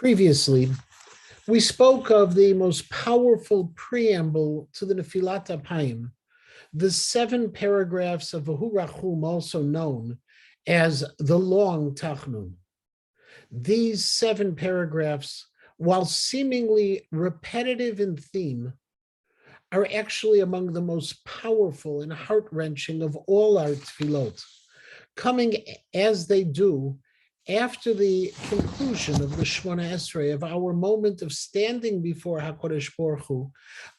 Previously, we spoke of the most powerful preamble to the Nefilat Apayim, the 7 paragraphs of Rachum, also known as the Long Tachnun. These 7 paragraphs, while seemingly repetitive in theme, are actually among the most powerful and heart-wrenching of all our tefillot, coming as they do after the conclusion of the Shemona Esrei, of our moment of standing before HaKadosh Baruch Hu,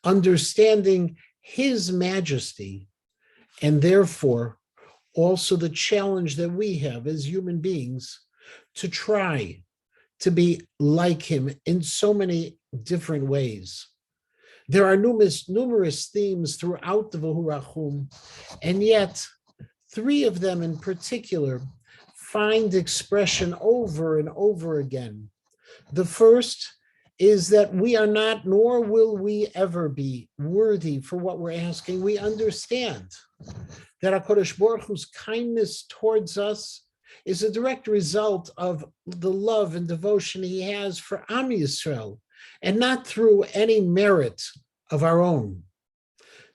understanding His majesty, and therefore also the challenge that we have as human beings to try to be like Him in so many different ways. There are numerous themes throughout the Rachum, and yet 3 of them in particular find expression over and over again. The first is that we are not, nor will we ever be, worthy for what we're asking. We understand that HaKadosh Baruch Hu's kindness towards us is a direct result of the love and devotion He has for Am Yisrael, and not through any merit of our own.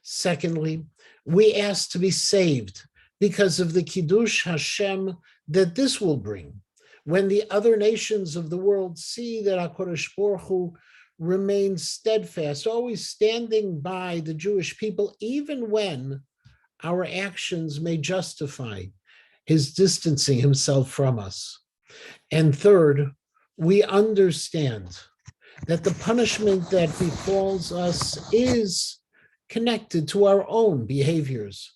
Secondly, we ask to be saved because of the Kiddush Hashem that this will bring. When the other nations of the world see that HaKadosh Baruch Hu remains steadfast, always standing by the Jewish people, even when our actions may justify His distancing Himself from us. And third, we understand that the punishment that befalls us is connected to our own behaviors.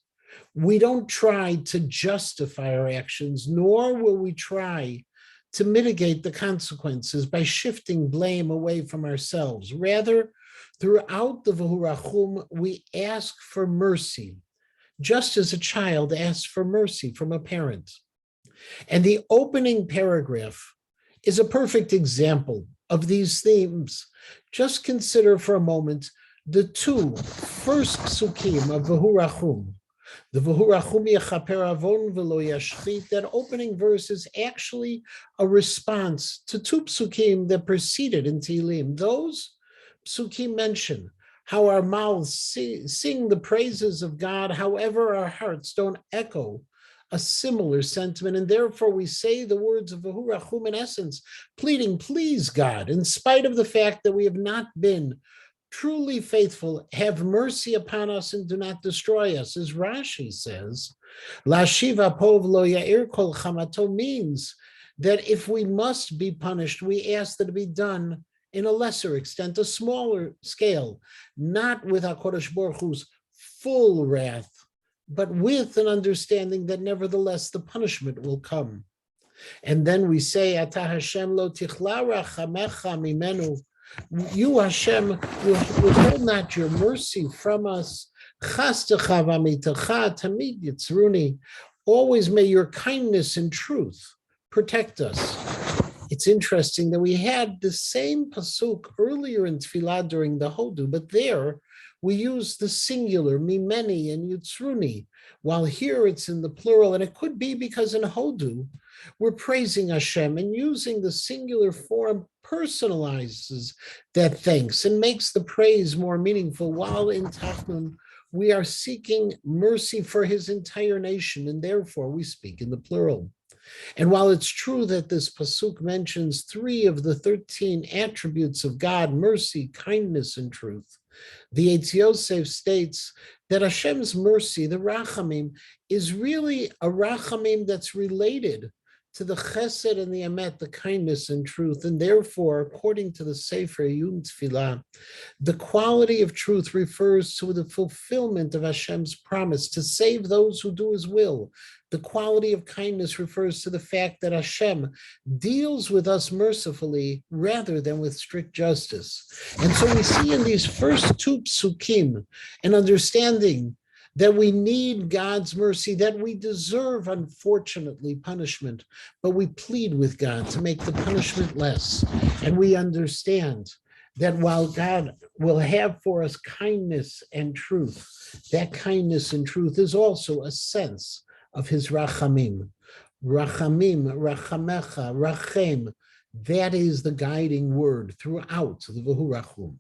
We don't try to justify our actions, nor will we try to mitigate the consequences by shifting blame away from ourselves. Rather, throughout the Rachum, we ask for mercy, just as a child asks for mercy from a parent. And the opening paragraph is a perfect example of these themes. Just consider for a moment the 2 first psukim of Rachum. The Rachum yechaper avon v'lo yashchit, that opening verse is actually a response to 2 psukim that preceded in Tehillim. Those psukim mention how our mouths sing the praises of God, however our hearts don't echo a similar sentiment, and therefore we say the words of Rachum in essence, pleading, please God, in spite of the fact that we have not been truly faithful, have mercy upon us and do not destroy us. As Rashi says, Lashiva pov lo ya'ir kol chamato means that if we must be punished, we ask that it be done in a lesser extent, a smaller scale, not with HaKadosh Baruch Hu's full wrath, but with an understanding that nevertheless the punishment will come. And then we say, Ata Hashem lo tichla rachamecha mimenu, you, Hashem, withhold not your mercy from us. Always may your kindness and truth protect us. It's interesting that we had the same pasuk earlier in Tefillah during the Hodu, but there we use the singular, mimeni and yitzruni, while here it's in the plural, and it could be because in Hodu we're praising Hashem, and using the singular form personalizes that thanks and makes the praise more meaningful, while in Tachnun we are seeking mercy for His entire nation, and therefore we speak in the plural. And while it's true that this pasuk mentions 3 of the 13 attributes of God, mercy, kindness, and truth, the Eitz Yosef states that Hashem's mercy, the Rachamim, is really a Rachamim that's related to the Chesed and the Emet, the kindness and truth. And therefore, according to the Sefer Yom Tefillah, the quality of truth refers to the fulfillment of Hashem's promise to save those who do His will. The quality of kindness refers to the fact that Hashem deals with us mercifully rather than with strict justice. And so we see in these first 2 psukim an understanding that we need God's mercy, that we deserve, unfortunately, punishment, but we plead with God to make the punishment less. And we understand that while God will have for us kindness and truth, that kindness and truth is also a sense of His rachamim. Rachamim, Rachamecha, Rachem. That is the guiding word throughout the V'hu Rachum.